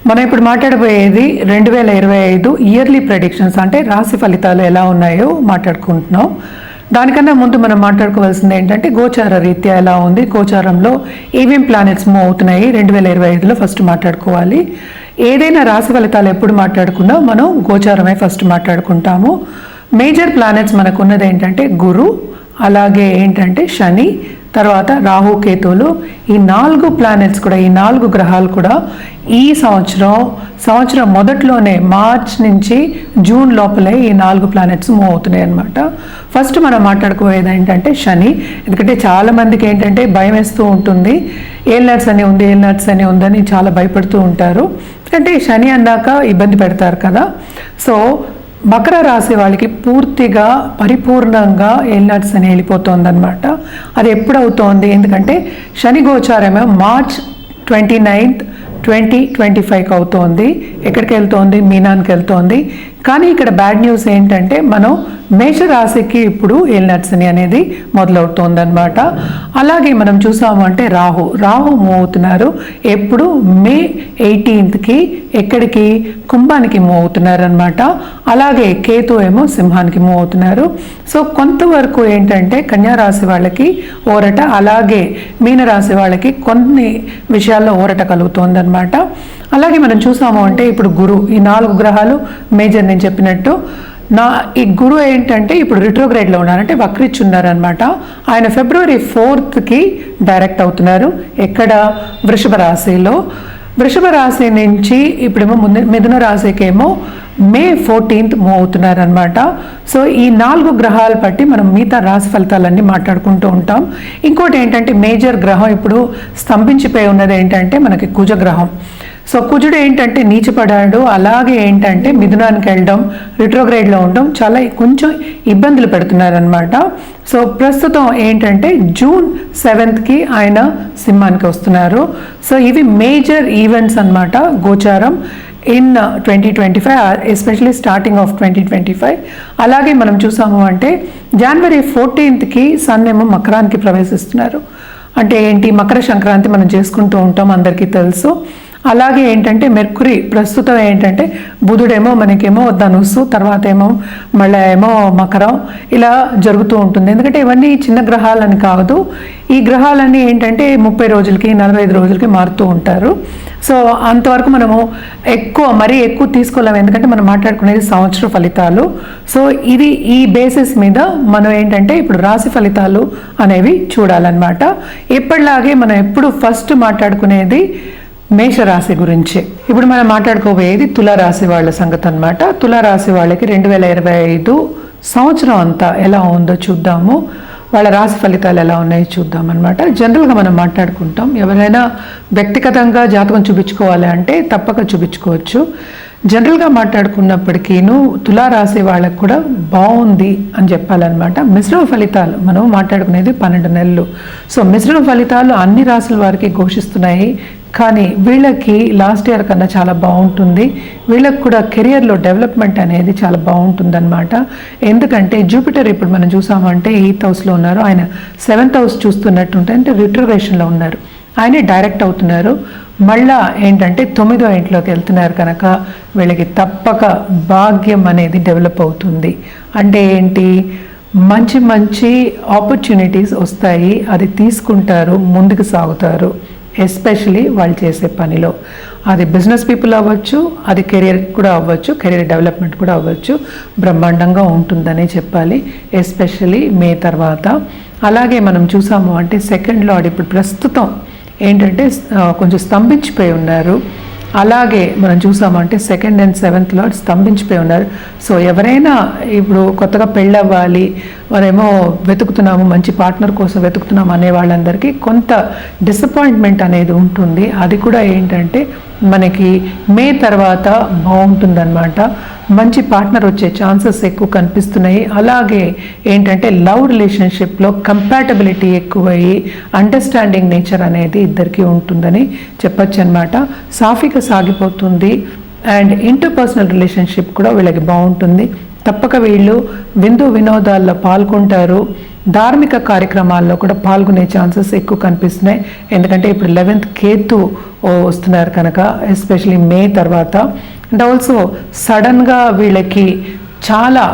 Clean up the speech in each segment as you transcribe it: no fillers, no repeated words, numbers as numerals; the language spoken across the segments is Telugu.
మనం ఇప్పుడు మాట్లాడబోయేది 2025 ఇయర్లీ ప్రెడిక్షన్స్, అంటే రాశి ఫలితాలు ఎలా ఉన్నాయో మాట్లాడుకుంటున్నాం. దానికన్నా ముందు మనం మాట్లాడుకోవాల్సింది ఏంటంటే గోచార రీత్యా ఎలా ఉంది, గోచారంలో ఏమేం ప్లానెట్స్ మూవ్ అవుతున్నాయి 2025లో ఫస్ట్ మాట్లాడుకోవాలి. ఏదైనా రాశి ఫలితాలు ఎప్పుడు మాట్లాడుకున్నా మనం గోచారమే ఫస్ట్ మాట్లాడుకుంటాము. మేజర్ ప్లానెట్స్ మనకు ఉన్నది ఏంటంటే గురు, అలాగే ఏంటంటే శని, తర్వాత రాహు, కేతువులు. ఈ 4 ప్లానెట్స్ కూడా, ఈ 4 గ్రహాలు కూడా ఈ సంవత్సరం మొదట్లోనే మార్చ్ నుంచి జూన్ లోపలే ఈ 4 ప్లానెట్స్ మూవ్ అవుతున్నాయి అనమాట. ఫస్ట్ మనం మాట్లాడుకోయేది ఏంటంటే శని. ఎందుకంటే చాలా మందికి ఏంటంటే భయం వేస్తూ ఉంటుంది, ఏల్నట్స్ అని ఉంది, ఏల్నట్స్ అని ఉందని చాలా భయపడుతూ ఉంటారు. ఎందుకంటే శని అన్నాక ఇబ్బంది పెడతారు కదా. సో మకర రాశి వాళ్ళకి పూర్తిగా పరిపూర్ణంగా ఏల్నట్స్ అని వెళ్ళిపోతుందన్నమాట. అది ఎప్పుడు అవుతోంది, ఎందుకంటే శని గోచారమే మార్చ్ 29, 2025కి అవుతోంది. ఎక్కడికి వెళ్తోంది? మీనానికి వెళ్తోంది. కానీ ఇక్కడ బ్యాడ్ న్యూస్ ఏంటంటే మనం మేషరాశికి ఇప్పుడు ఏల్నట్స్ అని అనేది మొదలవుతోంది అనమాట. అలాగే మనం చూసాము అంటే రాహు మూవ్ అవుతున్నారు. ఎప్పుడు మే 18కి ఎక్కడికి? కుంభానికి మూవ్ అవుతున్నారు అనమాట. అలాగే కేతు ఏమో సింహానికి మూవ్ అవుతున్నారు. సో కొంతవరకు ఏంటంటే కన్యారాశి వాళ్ళకి ఊరట, అలాగే మీనరాశి వాళ్ళకి కొన్ని విషయాల్లో ఊరట కలుగుతోంది అనమాట. అలాగే మనం చూసాము అంటే ఇప్పుడు గురు, ఈ 4 గ్రహాలు మేజర్ నేను చెప్పినట్టు. ఈ గురు ఏంటంటే ఇప్పుడు రిట్రోగ్రేడ్లో ఉన్నారంటే వక్రించి ఉన్నారనమాట. ఆయన ఫిబ్రవరి 4కి డైరెక్ట్ అవుతున్నారు. ఎక్కడ? వృషభ రాశిలో. వృషభ రాశి నుంచి ఇప్పుడేమో మిథున రాశికేమో మే 14th మూవ్ అవుతున్నారు అనమాట. సో ఈ 4 గ్రహాలు బట్టి మనం మిగతా రాశి ఫలితాలన్నీ మాట్లాడుకుంటూ ఉంటాం. ఇంకోటి ఏంటంటే మేజర్ గ్రహం ఇప్పుడు స్తంభించిపోయి ఉన్నది ఏంటంటే మనకి కుజగ్రహం. సో కుజుడు ఏంటంటే నీచపడాడు, అలాగే ఏంటంటే మిథునానికి వెళ్ళడం, రిట్రోగ్రేడ్లో ఉండడం చాలా కొంచెం ఇబ్బందులు పెడుతున్నారనమాట. సో ప్రస్తుతం ఏంటంటే జూన్ 7కి ఆయన సింహానికి వస్తున్నారు. సో ఇవి మేజర్ ఈవెంట్స్ అనమాట గోచారం ఇన్ 2025, ఎస్పెషలీ స్టార్టింగ్ ఆఫ్ 2025. అలాగే మనం చూసాము అంటే జనవరి 14కి సన్ ఏమో మకరానికి ప్రవేశిస్తున్నారు. అంటే ఏంటి? మకర సంక్రాంతి మనం చేసుకుంటూ ఉంటాం, అందరికీ తెలుసు. అలాగే ఏంటంటే మెర్కురీ ప్రస్తుతం ఏంటంటే బుధుడేమో మనకేమో ధనుస్సు, తర్వాత ఏమో మళ్ళీ ఏమో మకరం, ఇలా జరుగుతూ ఉంటుంది. ఎందుకంటే ఇవన్నీ చిన్న గ్రహాలని కాదు, ఈ గ్రహాలన్నీ ఏంటంటే 30 రోజులకి 45 రోజులకి మారుతూ ఉంటారు. సో అంతవరకు మనము మరీ ఎక్కువ తీసుకోలేము, ఎందుకంటే మనం మాట్లాడుకునేది సంవత్సర ఫలితాలు. సో ఇది ఈ బేసిస్ మీద మనం ఏంటంటే ఇప్పుడు రాశి ఫలితాలు అనేవి చూడాలన్నమాట. ఎప్పటిలాగే మనం ఎప్పుడు ఫస్ట్ మాట్లాడుకునేది మేషరాశి గురించి. ఇప్పుడు మనం మాట్లాడుకోబోయేది తులారాశి వాళ్ళ సంగతి అనమాట. తులారాశి వాళ్ళకి 2025 సంవత్సరం అంతా ఎలా ఉందో చూద్దాము, వాళ్ళ రాశి ఫలితాలు ఎలా ఉన్నాయో చూద్దాం అనమాట. జనరల్గా మనం మాట్లాడుకుంటాం, ఎవరైనా వ్యక్తిగతంగా జాతకం చూపించుకోవాలి అంటే తప్పక చూపించుకోవచ్చు. జనరల్గా మాట్లాడుకున్నప్పటికీను తులారాశి వాళ్ళకు కూడా బాగుంది అని చెప్పాలన్నమాట. మిశ్రమ ఫలితాలు మనం మాట్లాడుకునేది 12 నెలలు. సో మిశ్రమ ఫలితాలు అన్ని రాశుల వారికి ఘోషిస్తున్నాయి. కానీ వీళ్ళకి లాస్ట్ ఇయర్ కన్నా చాలా బాగుంటుంది. వీళ్ళకి కూడా కెరియర్లో డెవలప్మెంట్ అనేది చాలా బాగుంటుందన్నమాట. ఎందుకంటే జూపిటర్ ఇప్పుడు మనం చూసామంటే 8th హౌస్లో ఉన్నారు, ఆయన 7th హౌస్ చూస్తున్నట్టుంటే అంటే రిట్రోగ్రేషన్లో ఉన్నారు, ఆయనే డైరెక్ట్ అవుతున్నారు. మళ్ళా ఏంటంటే 9వ ఇంట్లోకి వెళ్తున్నారు కనుక వీళ్ళకి తప్పక భాగ్యం అనేది డెవలప్ అవుతుంది. అంటే ఏంటి? మంచి మంచి ఆపర్చునిటీస్ వస్తాయి, అది తీసుకుంటారు, ముందుకు సాగుతారు. ఎస్పెషలీ వాళ్ళు చేసే పనిలో, అది బిజినెస్ పీపుల్ అవ్వచ్చు, అది కెరియర్ కూడా అవ్వచ్చు, కెరియర్ డెవలప్మెంట్ కూడా అవ్వచ్చు, బ్రహ్మాండంగా ఉంటుందనే చెప్పాలి, ఎస్పెషలీ మే తర్వాత. అలాగే మనం చూసాము అంటే సెకండ్ లార్డ్ ఇప్పుడు ప్రస్తుతం ఏంటంటే కొంచెం స్తంభించిపోయి ఉన్నారు. అలాగే మనం చూసామంటే 2nd and 7th లార్డ్ స్తంభించిపోయి ఉన్నారు. సో ఎవరైనా ఇప్పుడు కొత్తగా పెళ్ళవ్వాలి, మరేమో వెతుకుతున్నాము, మంచి పార్ట్నర్ కోసం వెతుకుతున్నాము అనే వాళ్ళందరికీ కొంత డిసప్పాయింట్మెంట్ అనేది ఉంటుంది. అది కూడా ఏంటంటే మనకి మే తర్వాత బాగుంటుందన్నమాట. మంచి పార్ట్నర్ వచ్చే ఛాన్సెస్ ఎక్కువ కనిపిస్తున్నాయి. అలాగే ఏంటంటే లవ్ రిలేషన్షిప్లో కంపాటబిలిటీ ఎక్కువయ్యి అండర్స్టాండింగ్ నేచర్ అనేది ఇద్దరికీ ఉంటుందని చెప్పచ్చు అనమాట. సాఫీగా సాగిపోతుంది. అండ్ ఇంటర్పర్సనల్ రిలేషన్షిప్ కూడా వీళ్ళకి బాగుంటుంది. తప్పక వీళ్ళు విందు వినోదాల్లో పాల్గొంటారు. ధార్మిక కార్యక్రమాల్లో కూడా పాల్గొనే ఛాన్సెస్ ఎక్కువ కనిపిస్తున్నాయి. ఎందుకంటే ఇప్పుడు 11th కేతు వస్తున్నారు కనుక ఎస్పెషలీ మే తర్వాత. అండ్ ఆల్సో సడన్గా వీళ్ళకి చాలా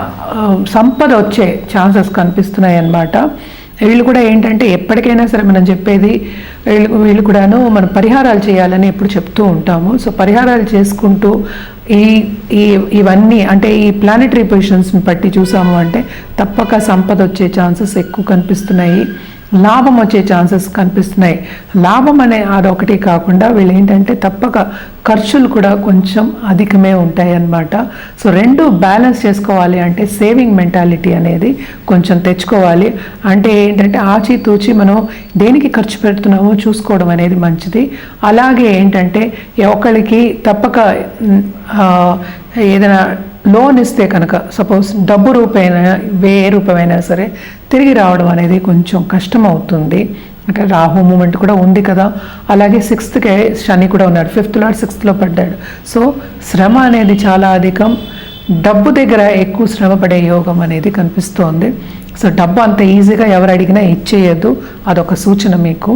సంపద వచ్చే ఛాన్సెస్ కనిపిస్తున్నాయి అన్నమాట. వీళ్ళు కూడా ఏంటంటే ఎప్పటికైనా సరే మనం చెప్పేది వీళ్ళు కూడాను మనం పరిహారాలు చేయాలని ఎప్పుడు చెప్తూ ఉంటాము. సో పరిహారాలు చేసుకుంటూ ఇవన్నీ అంటే ఈ ప్లానెటరీ పొజిషన్స్ని బట్టి చూసాము అంటే తప్పక సంపద వచ్చే ఛాన్సెస్ ఎక్కువ కనిపిస్తున్నాయి, లాభం వచ్చే ఛాన్సెస్ కనిపిస్తున్నాయి. లాభం అనే అదొకటి కాకుండా వీళ్ళు ఏంటంటే తప్పక ఖర్చులు కూడా కొంచెం అధికమే ఉంటాయి అన్నమాట. సో రెండు బ్యాలెన్స్ చేసుకోవాలి అంటే సేవింగ్ మెంటాలిటీ అనేది కొంచెం తెచ్చుకోవాలి. అంటే ఏంటంటే ఆచితూచి మనం దేనికి ఖర్చు పెడుతున్నామో చూసుకోవడం అనేది మంచిది. అలాగే ఏంటంటే ఒకరికి తప్పక ఏదైనా లోన్ ఇస్తే కనుక సపోజ్ డబ్బు రూపైనా ఏ రూపమైనా సరే తిరిగి రావడం అనేది కొంచెం కష్టం అవుతుంది. అంటే రాహు మూమెంట్ కూడా ఉంది కదా, అలాగే 6th శని కూడా ఉన్నాడు, 5th లార్డ్ 6th పడ్డాడు. సో శ్రమ అనేది చాలా అధికం, డబ్బు దగ్గర ఎక్కువ శ్రమ పడే యోగం అనేది కనిపిస్తోంది. సో డబ్బు అంత ఈజీగా ఎవరు అడిగినా ఇచ్చేయద్దు, అదొక సూచన మీకు.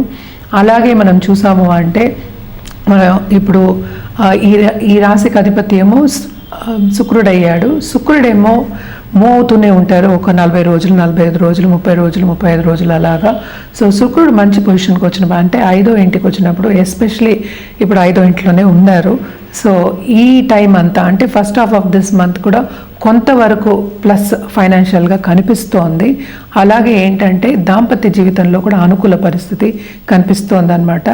అలాగే మనం చూసాము అంటే మనం ఇప్పుడు ఈ రాశికి అధిపతి ఏమో శుక్రుడయ్యాడు. శుక్రుడేమో మూవ్ అవుతూనే ఉంటారు, ఒక 40 రోజులు 45 రోజులు 30 రోజులు 35 రోజులు అలాగా. సో శుక్రుడు మంచి పొజిషన్కి వచ్చినప్పుడు అంటే 5వ ఇంటికి వచ్చినప్పుడు ఎస్పెషలీ ఇప్పుడు 5వ ఇంట్లోనే ఉన్నారు. సో ఈ టైం అంతా అంటే first half of this month కూడా కొంతవరకు ప్లస్ ఫైనాన్షియల్గా కనిపిస్తోంది. అలాగే ఏంటంటే దాంపత్య జీవితంలో కూడా అనుకూల పరిస్థితి కనిపిస్తోంది అన్నమాట.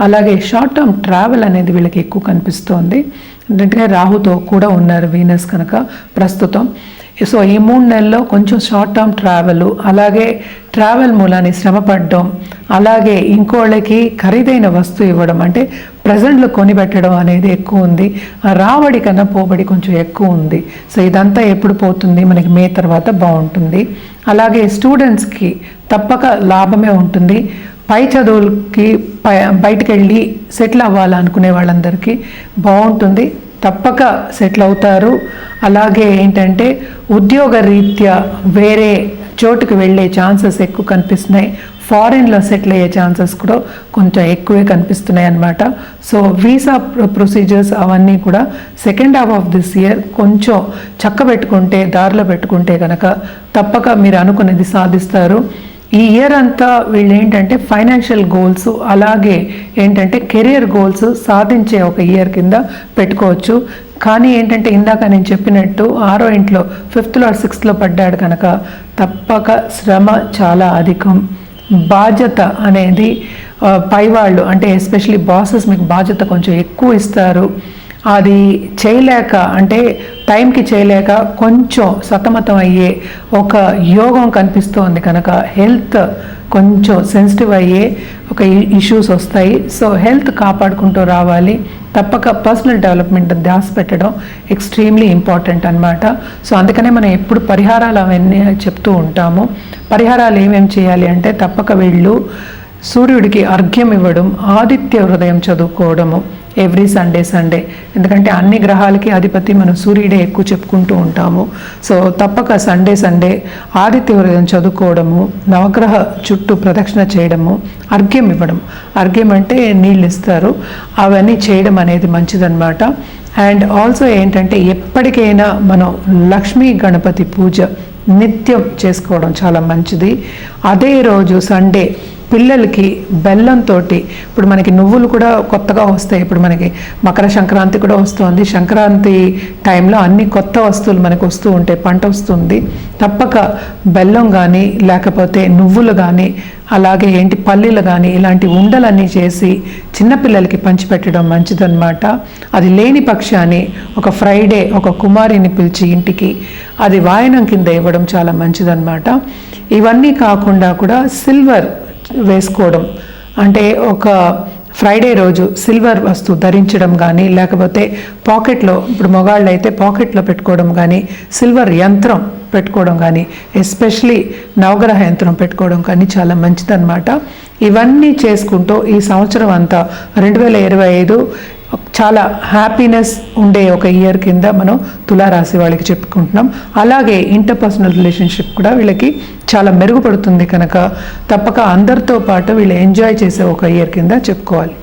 అలాగే షార్ట్ టర్మ్ ట్రావెల్ అనేది వీళ్ళకి ఎక్కువ కనిపిస్తోంది. ఎందుకంటే రాహుతో కూడా ఉన్నారు వీనస్ కనుక ప్రస్తుతం. సో ఈ 3 నెలల్లో కొంచెం షార్ట్ టర్మ్ ట్రావెల్, అలాగే ట్రావెల్ మూలాన్ని శ్రమపడడం, అలాగే ఇంకోళ్ళకి ఖరీదైన వస్తువు ఇవ్వడం అంటే ప్రజెంట్లు కొనిపెట్టడం అనేది ఎక్కువ ఉంది. రాబడి కన్నా పోబడి కొంచెం ఎక్కువ ఉంది. సో ఇదంతా ఎప్పుడు పోతుంది మనకి మే తర్వాత బాగుంటుంది. అలాగే స్టూడెంట్స్కి తప్పక లాభమే ఉంటుంది. పై చదువులకి బయటకు వెళ్ళి సెటిల్ అవ్వాలనుకునే వాళ్ళందరికీ బాగుంటుంది, తప్పక సెటిల్ అవుతారు. అలాగే ఏంటంటే ఉద్యోగ రీత్యా వేరే చోటుకు వెళ్ళే ఛాన్సెస్ ఎక్కువ కనిపిస్తున్నాయి. ఫారిన్లో సెటిల్ అయ్యే ఛాన్సెస్ కూడా కొంచెం ఎక్కువే కనిపిస్తున్నాయి అన్నమాట. సో వీసా ప్రొసీజర్స్ అవన్నీ కూడా second half of this year కొంచెం చక్కబెట్టుకుంటే దారిలో పెట్టుకుంటే కనుక తప్పక మీరు అనుకునేది సాధిస్తారు. ఈ ఇయర్ అంతా వీళ్ళు ఏంటంటే ఫైనాన్షియల్ గోల్స్ అలాగే ఏంటంటే కెరియర్ గోల్స్ సాధించే ఒక ఇయర్ కింద పెట్టుకోవచ్చు. కానీ ఏంటంటే ఇందాక నేను చెప్పినట్టు 6వ ఇంట్లో 5th లార్డ్ 6th పడ్డాడు కనుక తప్పక శ్రమ చాలా అధికం. బాధ్యత అనేది పైవాళ్ళు అంటే ఎస్పెషలీ బాసెస్ మీకు బాధ్యత కొంచెం ఎక్కువ ఇస్తారు. అది చేయలేక అంటే టైంకి చేయలేక కొంచెం సతమతం అయ్యే ఒక యోగం కనిపిస్తోంది కనుక హెల్త్ కొంచెం సెన్సిటివ్ అయ్యే ఒక ఇష్యూస్ వస్తాయి. సో హెల్త్ కాపాడుకుంటూ రావాలి. తప్పక పర్సనల్ డెవలప్మెంట్ ధ్యాస పెట్టడం ఎక్స్ట్రీమ్లీ ఇంపార్టెంట్ అన్నమాట. సో అందుకనే మనం ఎప్పుడు పరిహారాలు అవన్నీ చెప్తూ ఉంటాము. పరిహారాలు ఏమేమి చేయాలి అంటే తప్పక వీళ్ళు సూర్యుడికి అర్ఘ్యం ఇవ్వడం, ఆదిత్య హృదయం చదువుకోవడము ఎవ్రీ సండే. ఎందుకంటే అన్ని గ్రహాలకి అధిపతి మనం సూర్యుడే ఎక్కువ చెప్పుకుంటూ ఉంటాము. సో తప్పక సండే ఆదిత్య హృదయం చదువుకోవడము, నవగ్రహ చుట్టూ ప్రదక్షిణ చేయడము, అర్ఘ్యం ఇవ్వడం. అర్ఘ్యం అంటే నీళ్ళు ఇస్తారు, అవన్నీ చేయడం అనేది మంచిదన్నమాట. అండ్ ఆల్సో ఏంటంటే ఎప్పటికైనా మనం లక్ష్మీ గణపతి పూజ నిత్యం చేసుకోవడం చాలా మంచిది. అదే రోజు సండే పిల్లలకి బెల్లంతో ఇప్పుడు మనకి నువ్వులు కూడా కొత్తగా వస్తాయి. ఇప్పుడు మనకి మకర సంక్రాంతి కూడా వస్తుంది. సంక్రాంతి టైంలో అన్ని కొత్త వస్తువులు మనకు వస్తూ ఉంటాయి, పంట వస్తుంది. తప్పక బెల్లం కానీ లేకపోతే నువ్వులు కానీ అలాగే పల్లీలు కానీ ఇలాంటి ఉండలన్నీ చేసి చిన్నపిల్లలకి పంచిపెట్టడం మంచిదన్నమాట. అది లేని పక్షాన్ని ఒక ఫ్రైడే ఒక కుమారిని పిలిచి ఇంటికి అది వాయనం కింద ఇవ్వడం చాలా మంచిదన్నమాట. ఇవన్నీ కాకుండా కూడా సిల్వర్ వేసుకోవడం అంటే ఒక ఫ్రైడే రోజు సిల్వర్ వస్తువు ధరించడం కానీ లేకపోతే పాకెట్లో ఇప్పుడు మగాళ్ళు అయితే పాకెట్లో పెట్టుకోవడం కానీ సిల్వర్ యంత్రం పెట్టుకోవడం కానీ ఎస్పెషలీ నవగ్రహ యంత్రం పెట్టుకోవడం కానీ చాలా మంచిదన్నమాట. ఇవన్నీ చేసుకుంటూ ఈ సంవత్సరం అంతా 2025 చాలా హ్యాపీనెస్ ఉండే ఒక ఇయర్ కింద మనం తులారాశి వాళ్ళకి చెప్పుకుంటున్నాం. అలాగే ఇంటర్పర్సనల్ రిలేషన్షిప్ కూడా వీళ్ళకి చాలా మెరుగుపడుతుంది కనుక తప్పక అందరితో పాటు వీళ్ళు ఎంజాయ్ చేసే ఒక ఇయర్ కింద చెప్పుకోవాలి.